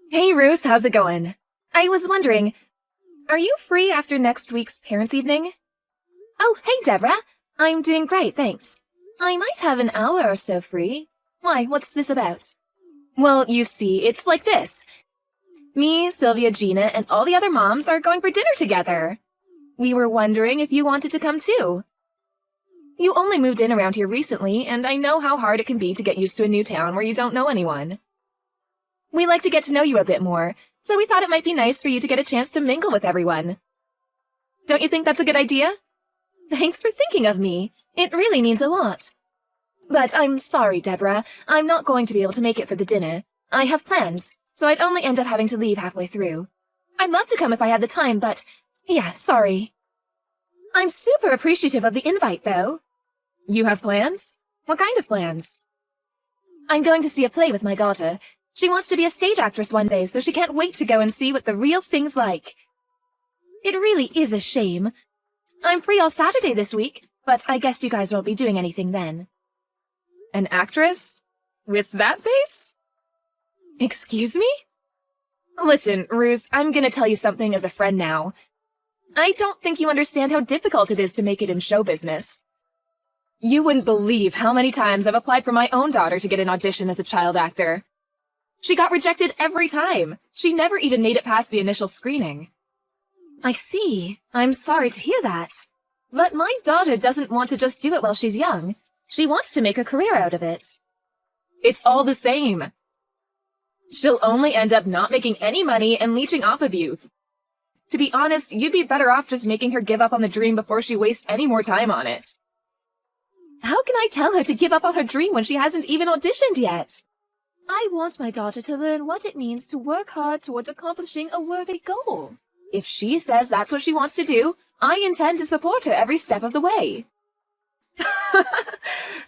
Hey Ruth, how's it going? I was wondering, are you free after next week's parents' evening? Oh, hey Deborah. I'm doing great, thanks. I might have an hour or so free. Why, what's this about? Well, you see, it's like this. Me, Sylvia, Gina, and all the other moms are going for dinner together. We were wondering if you wanted to come too. You only moved in around here recently, and I know how hard it can be to get used to a new town where you don't know anyone. We like to get to know you a bit more, so we thought it might be nice for you to get a chance to mingle with everyone. Don't you think that's a good idea? Thanks for thinking of me. It really means a lot. But I'm sorry, Deborah. I'm not going to be able to make it for the dinner. I have plans, so I'd only end up having to leave halfway through. I'd love to come if I had the time, but yeah, sorry. I'm super appreciative of the invite, though. You have plans? What kind of plans? I'm going to see a play with my daughter. She wants to be a stage actress one day, so she can't wait to go and see what the real thing's like. It really is a shame. I'm free all Saturday this week, but I guess you guys won't be doing anything then. An actress? With that face? Excuse me? Listen, Ruth, I'm gonna tell you something as a friend now. I don't think you understand how difficult it is to make it in show business. You wouldn't believe how many times I've applied for my own daughter to get an audition as a child actor. She got rejected every time. She never even made it past the initial screening. I see. I'm sorry to hear that. But my daughter doesn't want to just do it while she's young. She wants to make a career out of it. It's all the same. She'll only end up not making any money and leeching off of you. To be honest, you'd be better off just making her give up on the dream before she wastes any more time on it. How can I tell her to give up on her dream when she hasn't even auditioned yet? I want my daughter to learn what it means to work hard towards accomplishing a worthy goal. If she says that's what she wants to do, I intend to support her every step of the way.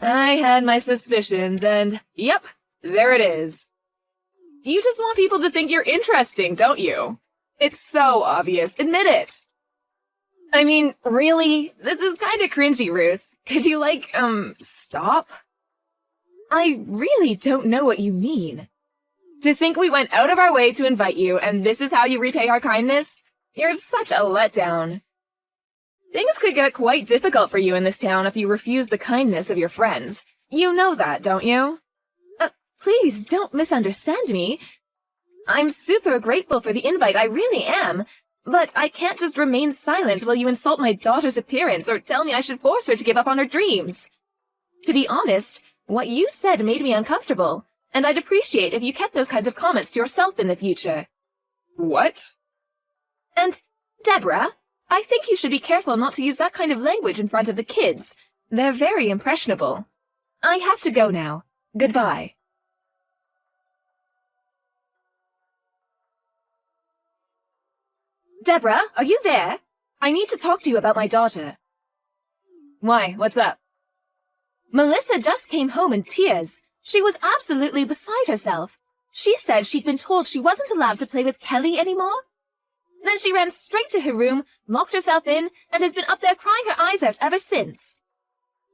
I had my suspicions, and yep, there it is. You just want people to think you're interesting, don't you? It's so obvious, admit it. I mean, really? This is kinda cringy, Ruth. Could you, stop? I really don't know what you mean. To think we went out of our way to invite you, and this is how you repay our kindness? You're such a letdown. Things could get quite difficult for you in this town if you refuse the kindness of your friends. You know that, don't you? Please don't misunderstand me. I'm super grateful for the invite, I really am. But I can't just remain silent while you insult my daughter's appearance or tell me I should force her to give up on her dreams. To be honest, what you said made me uncomfortable, and I'd appreciate if you kept those kinds of comments to yourself in the future. What? And, Deborah, I think you should be careful not to use that kind of language in front of the kids. They're very impressionable. I have to go now. Goodbye. Deborah, are you there? I need to talk to you about my daughter. Why? What's up? Melissa just came home in tears. She was absolutely beside herself. She said she'd been told she wasn't allowed to play with Kelly anymore. Then she ran straight to her room, locked herself in, and has been up there crying her eyes out ever since.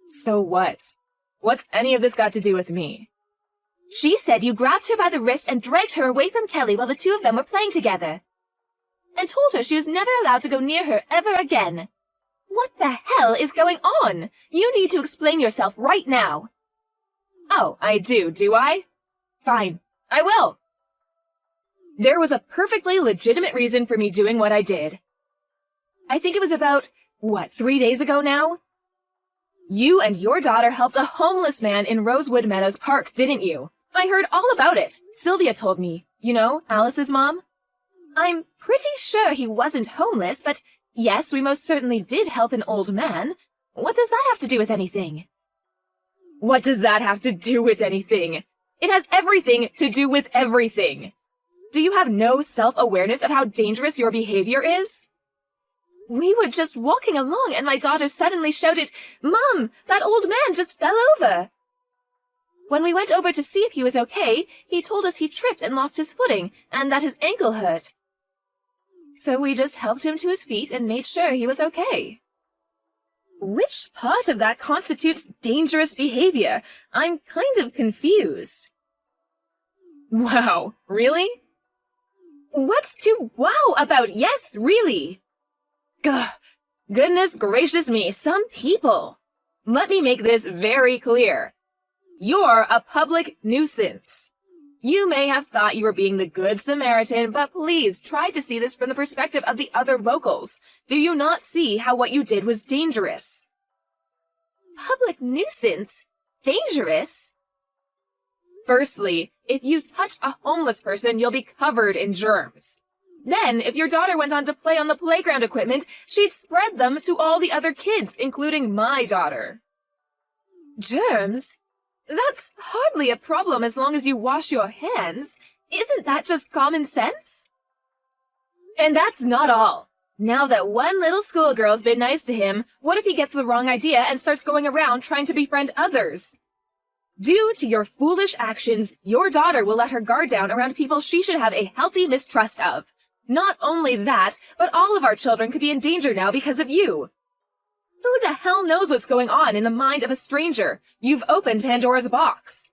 So what? What's any of this got to do with me? She said you grabbed her by the wrist and dragged her away from Kelly while the two of them were playing together. And told her she was never allowed to go near her ever again. What the hell is going on? You need to explain yourself right now. Oh, I do I? Fine, I will. There was a perfectly legitimate reason for me doing what I did. I think it was about, 3 days ago now? You and your daughter helped a homeless man in Rosewood Meadows Park, didn't you? I heard all about it. Sylvia told me. You know, Alice's mom? I'm pretty sure he wasn't homeless, but yes, we most certainly did help an old man. What does that have to do with anything? What does that have to do with anything? It has everything to do with everything. Do you have no self-awareness of how dangerous your behavior is? We were just walking along and my daughter suddenly shouted, "Mom, that old man just fell over." When we went over to see if he was okay, he told us he tripped and lost his footing and that his ankle hurt. So we just helped him to his feet and made sure he was okay. Which part of that constitutes dangerous behavior? I'm kind of confused. Wow, really? What's to wow about? Yes, really? Gah, goodness gracious me, some people. Let me make this very clear. You're a public nuisance. You may have thought you were being the good Samaritan, but please try to see this from the perspective of the other locals. Do you not see how what you did was dangerous? Public nuisance? Dangerous? Firstly, if you touch a homeless person, you'll be covered in germs. Then, if your daughter went on to play on the playground equipment, she'd spread them to all the other kids, including my daughter. Germs? That's hardly a problem as long as you wash your hands. Isn't that just common sense? And that's not all. Now that one little schoolgirl's been nice to him, what if he gets the wrong idea and starts going around trying to befriend others? Due to your foolish actions, your daughter will let her guard down around people she should have a healthy mistrust of. Not only that, but all of our children could be in danger now because of you. Who the hell knows what's going on in the mind of a stranger? You've opened Pandora's box.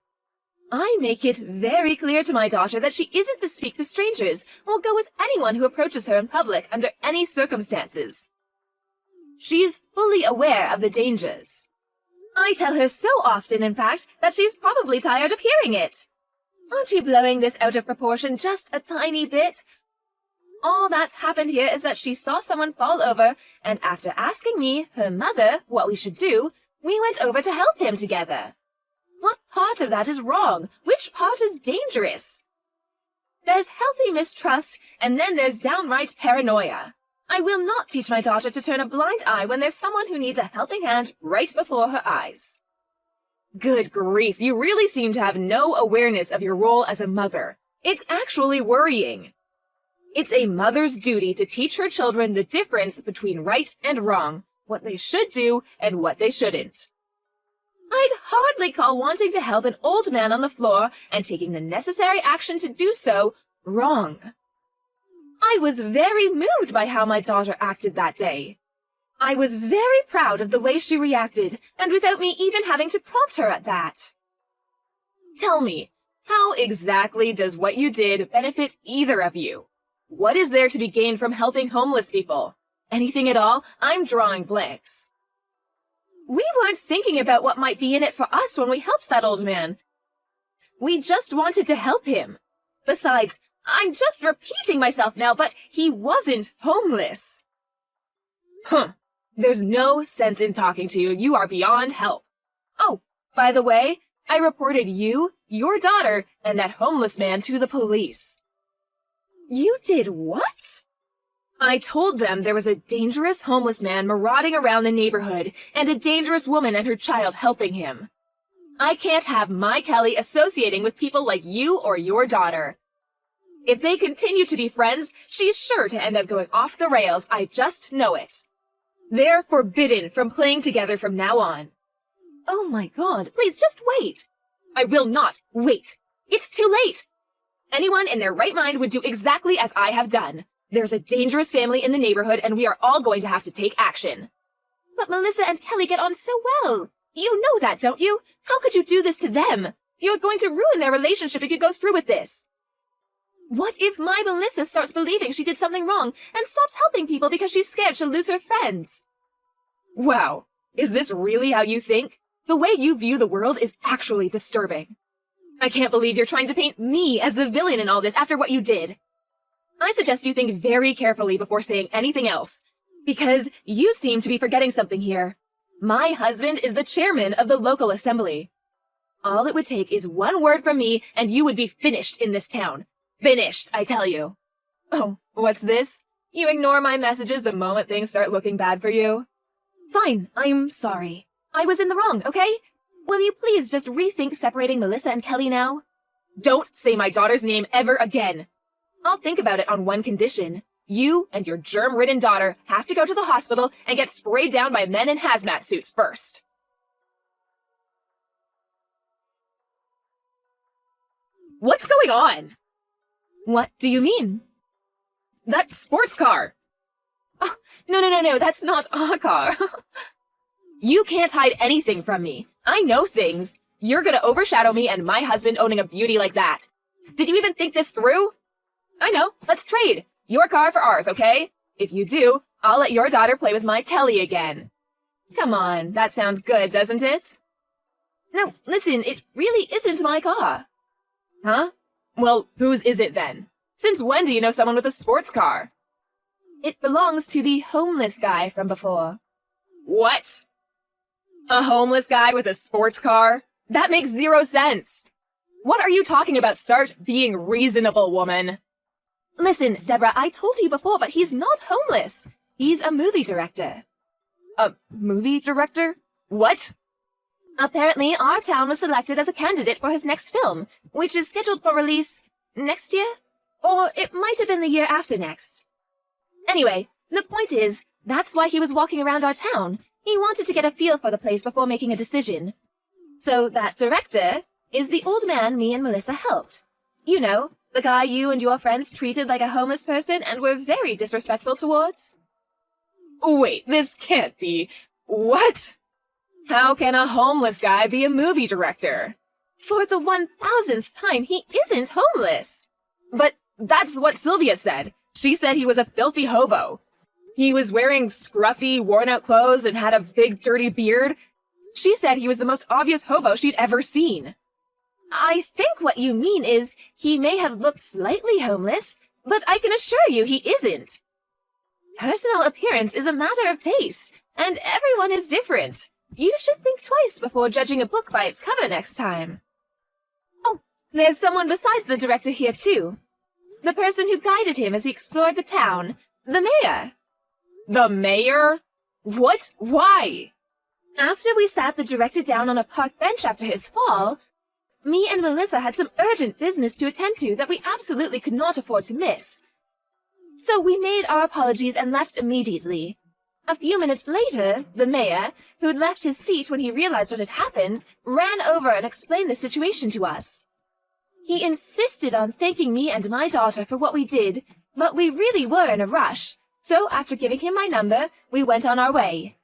I make it very clear to my daughter that she isn't to speak to strangers or go with anyone who approaches her in public under any circumstances. She is fully aware of the dangers. I tell her so often, in fact, that she's probably tired of hearing it. Aren't you blowing this out of proportion just a tiny bit? All that's happened here is that she saw someone fall over, and after asking me, her mother, what we should do, we went over to help him together. What part of that is wrong? Which part is dangerous? There's healthy mistrust, and then there's downright paranoia. I will not teach my daughter to turn a blind eye when there's someone who needs a helping hand right before her eyes. Good grief, you really seem to have no awareness of your role as a mother. It's actually worrying. It's a mother's duty to teach her children the difference between right and wrong, what they should do and what they shouldn't. I'd hardly call wanting to help an old man on the floor and taking the necessary action to do so wrong. I was very moved by how my daughter acted that day. I was very proud of the way she reacted, and without me even having to prompt her at that. Tell me, how exactly does what you did benefit either of you? What is there to be gained from helping homeless people? Anything at all? I'm drawing blanks. We weren't thinking about what might be in it for us when we helped that old man. We just wanted to help him. Besides, I'm just repeating myself now, but he wasn't homeless. There's no sense in talking to you. You are beyond help. Oh, by the way, I reported you, your daughter, and that homeless man to the police. You did what? I told them there was a dangerous homeless man marauding around the neighborhood and a dangerous woman and her child helping him. I can't have my Kelly associating with people like you or your daughter. If they continue to be friends, she's sure to end up going off the rails. I just know it. They're forbidden from playing together from now on. Oh my God, please just wait. I will not wait. It's too late. Anyone in their right mind would do exactly as I have done. There's a dangerous family in the neighborhood, and we are all going to have to take action. But Melissa and Kelly get on so well. You know that, don't you? How could you do this to them? You're going to ruin their relationship if you go through with this. What if my Melissa starts believing she did something wrong and stops helping people because she's scared she'll lose her friends? Wow, is this really how you think? The way you view the world is actually disturbing. I can't believe you're trying to paint me as the villain in all this after what you did. I suggest you think very carefully before saying anything else, because you seem to be forgetting something here. My husband is the chairman of the local assembly. All it would take is one word from me and you would be finished in this town. Finished, I tell you. Oh, what's this? You ignore my messages the moment things start looking bad for you? Fine, I'm sorry. I was in the wrong, okay? Will you please just rethink separating Melissa and Kelly now? Don't say my daughter's name ever again. I'll think about it on one condition. You and your germ-ridden daughter have to go to the hospital and get sprayed down by men in hazmat suits first. What's going on? What do you mean? That sports car. Oh, no, that's not our car. You can't hide anything from me. I know things. You're gonna overshadow me and my husband owning a beauty like that. Did you even think this through? I know, let's trade. Your car for ours, okay? If you do, I'll let your daughter play with my Kelly again. Come on, that sounds good, doesn't it? No, listen, it really isn't my car. Huh? Well, whose is it then? Since when do you know someone with a sports car? It belongs to the homeless guy from before. What? A homeless guy with a sports car? That makes zero sense. What are you talking about? Start being reasonable, woman. Listen, Deborah, I told you before, but he's not homeless. He's a movie director. A movie director? What? Apparently, our town was selected as a candidate for his next film, which is scheduled for release next year? Or it might have been the year after next. Anyway, the point is, that's why he was walking around our town. He wanted to get a feel for the place before making a decision. So that director is the old man me and Melissa helped. You know, the guy you and your friends treated like a homeless person and were very disrespectful towards. Wait, this can't be. What? How can a homeless guy be a movie director? For the 1000th time, he isn't homeless. But that's what Sylvia said. She said he was a filthy hobo. He was wearing scruffy, worn-out clothes and had a big, dirty beard. She said he was the most obvious hobo she'd ever seen. I think what you mean is he may have looked slightly homeless, but I can assure you he isn't. Personal appearance is a matter of taste, and everyone is different. You should think twice before judging a book by its cover next time. Oh, there's someone besides the director here, too. The person who guided him as he explored the town. The mayor. The mayor? What? Why? After we sat the director down on a park bench after his fall, me and Melissa had some urgent business to attend to that we absolutely could not afford to miss. So we made our apologies and left immediately. A few minutes later, the mayor, who'd left his seat when he realized what had happened, ran over and explained the situation to us. He insisted on thanking me and my daughter for what we did, but we really were in a rush, so after giving him my number, we went on our way.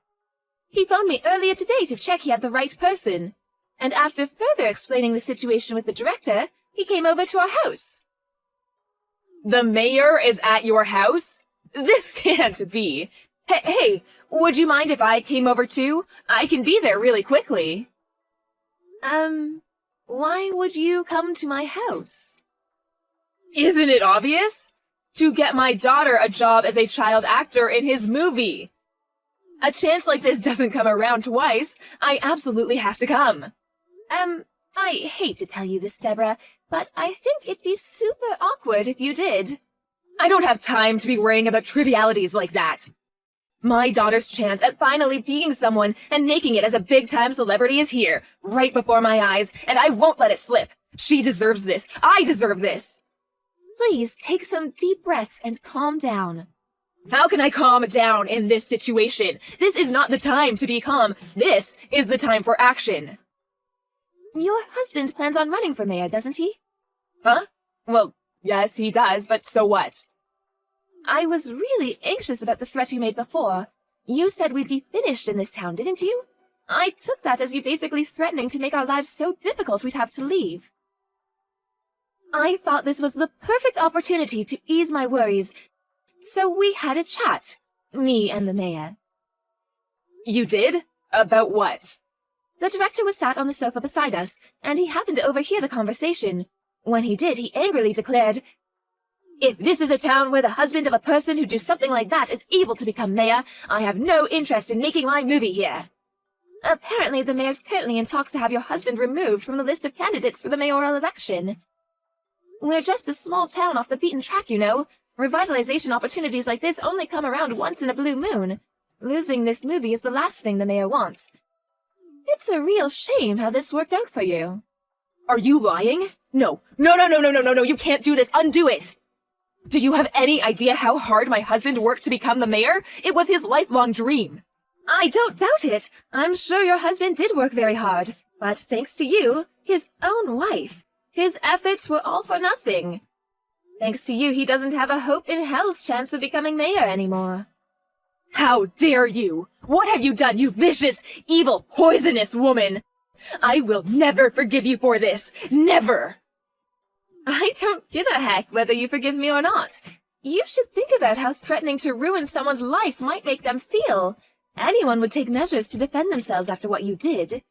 He phoned me earlier today to check he had the right person, and after further explaining the situation with the director, he came over to our house. The mayor is at your house? This can't be. Hey, would you mind if I came over too? I can be there really quickly. Why would you come to my house? Isn't it obvious? To get my daughter a job as a child actor in his movie. A chance like this doesn't come around twice. I absolutely have to come. I hate to tell you this, Deborah, but I think it'd be super awkward if you did. I don't have time to be worrying about trivialities like that. My daughter's chance at finally being someone and making it as a big-time celebrity is here, right before my eyes, and I won't let it slip. She deserves this. I deserve this. Please take some deep breaths and calm down. How can I calm down in this situation? This is not the time to be calm. This is the time for action. Your husband plans on running for mayor, doesn't he? Huh? Well, yes, he does, but so what? I was really anxious about the threat you made before. You said we'd be finished in this town, didn't you? I took that as you basically threatening to make our lives so difficult we'd have to leave. I thought this was the perfect opportunity to ease my worries, so we had a chat, me and the mayor. You did? About what? The director was sat on the sofa beside us, and he happened to overhear the conversation. When he did, he angrily declared, "If this is a town where the husband of a person who does something like that is able to become mayor, I have no interest in making my movie here." Apparently, the mayor's currently in talks to have your husband removed from the list of candidates for the mayoral election. We're just a small town off the beaten track, you know. Revitalization opportunities like this only come around once in a blue moon. Losing this movie is the last thing the mayor wants. It's a real shame how this worked out for you. Are you lying? No, you can't do this. Undo it. Do you have any idea how hard my husband worked to become the mayor? It was his lifelong dream. I don't doubt it. I'm sure your husband did work very hard. But thanks to you, his own wife, his efforts were all for nothing. Thanks to you, he doesn't have a hope in hell's chance of becoming mayor anymore. How dare you! What have you done, you vicious, evil, poisonous woman? I will never forgive you for this. Never! I don't give a heck whether you forgive me or not. You should think about how threatening to ruin someone's life might make them feel. Anyone would take measures to defend themselves after what you did.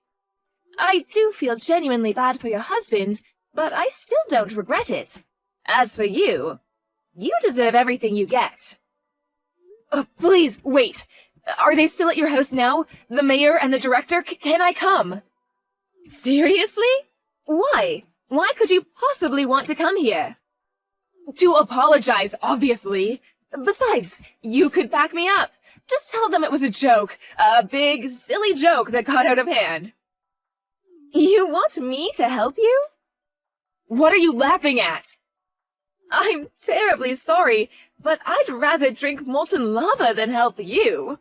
I do feel genuinely bad for your husband, but I still don't regret it. As for you, you deserve everything you get. Oh, please, wait. Are they still at your house now? The mayor and the director? Can I come? Seriously? Why? Why could you possibly want to come here? To apologize, obviously. Besides, you could back me up. Just tell them it was a joke. A big, silly joke that got out of hand. You want me to help you? What are you laughing at? I'm terribly sorry, but I'd rather drink molten lava than help you.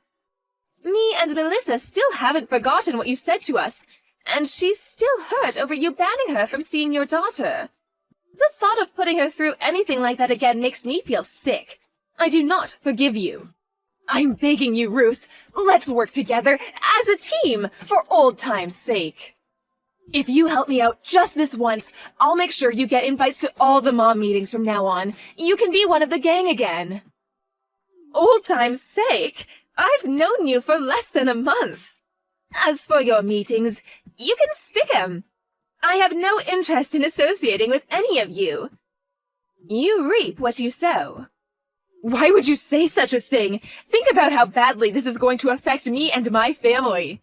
Me and Melissa still haven't forgotten what you said to us, and she's still hurt over you banning her from seeing your daughter. The thought of putting her through anything like that again makes me feel sick. I do not forgive you. I'm begging you, Ruth, let's work together as a team for old time's sake. If you help me out just this once, I'll make sure you get invites to all the mom meetings from now on. You can be one of the gang again. Old time's sake? I've known you for less than a month. As for your meetings, you can stick 'em. I have no interest in associating with any of you. You reap what you sow. Why would you say such a thing? Think about how badly this is going to affect me and my family.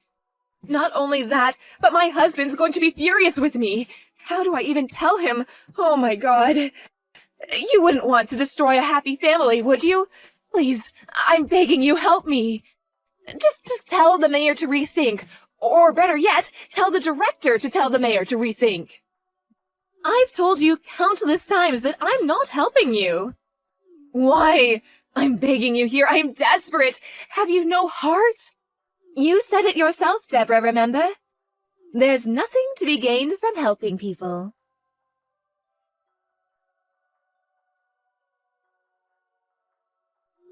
Not only that, but my husband's going to be furious with me. How do I even tell him? Oh my God. You wouldn't want to destroy a happy family, would you? Please, I'm begging you, help me. Just tell the mayor to rethink. Or better yet, tell the director to tell the mayor to rethink. I've told you countless times that I'm not helping you. Why? I'm begging you here. I'm desperate. Have you no heart? You said it yourself, Deborah, remember? There's nothing to be gained from helping people.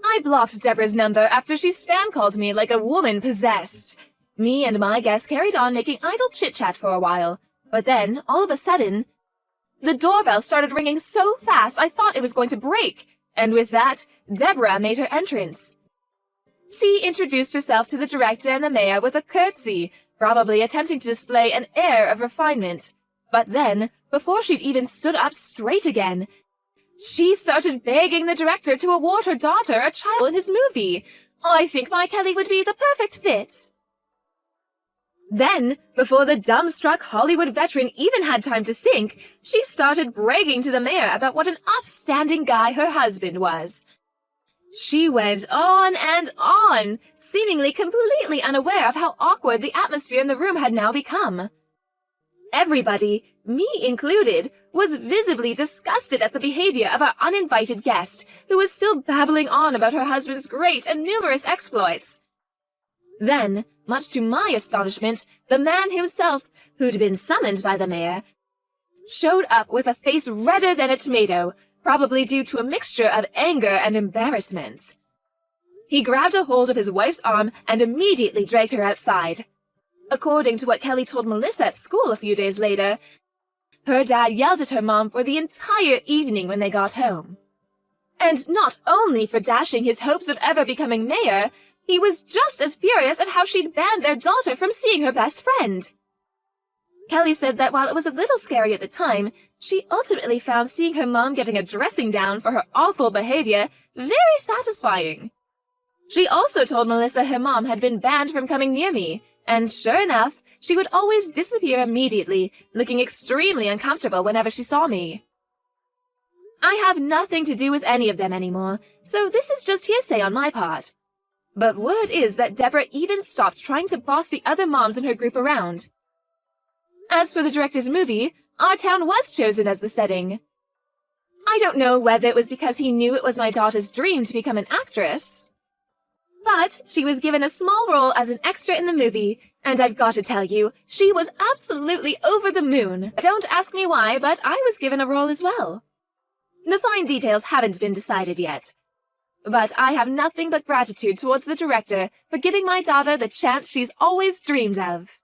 I blocked Deborah's number after she spam called me like a woman possessed. Me and my guest carried on making idle chit-chat for a while, but then, all of a sudden, the doorbell started ringing so fast I thought it was going to break, and with that, Deborah made her entrance. She introduced herself to the director and the mayor with a curtsy, probably attempting to display an air of refinement. But then, before she'd even stood up straight again, she started begging the director to award her daughter a child in his movie. I think my Kelly would be the perfect fit. Then, before the dumbstruck Hollywood veteran even had time to think, she started bragging to the mayor about what an upstanding guy her husband was. She went on and on, seemingly completely unaware of how awkward the atmosphere in the room had now become. Everybody, me included, was visibly disgusted at the behavior of our uninvited guest, who was still babbling on about her husband's great and numerous exploits. Then, much to my astonishment, the man himself, who'd been summoned by the mayor, showed up with a face redder than a tomato, probably due to a mixture of anger and embarrassment. He grabbed a hold of his wife's arm and immediately dragged her outside. According to what Kelly told Melissa at school a few days later, her dad yelled at her mom for the entire evening when they got home. And not only for dashing his hopes of ever becoming mayor, he was just as furious at how she'd banned their daughter from seeing her best friend. Kelly said that while it was a little scary at the time, she ultimately found seeing her mom getting a dressing down for her awful behavior very satisfying. She also told Melissa her mom had been banned from coming near me, and sure enough, she would always disappear immediately, looking extremely uncomfortable whenever she saw me. I have nothing to do with any of them anymore, so this is just hearsay on my part. But word is that Deborah even stopped trying to boss the other moms in her group around. As for the director's movie, our town was chosen as the setting. I don't know whether it was because he knew it was my daughter's dream to become an actress, but she was given a small role as an extra in the movie, and I've got to tell you, she was absolutely over the moon. Don't ask me why, but I was given a role as well. The fine details haven't been decided yet, but I have nothing but gratitude towards the director for giving my daughter the chance she's always dreamed of.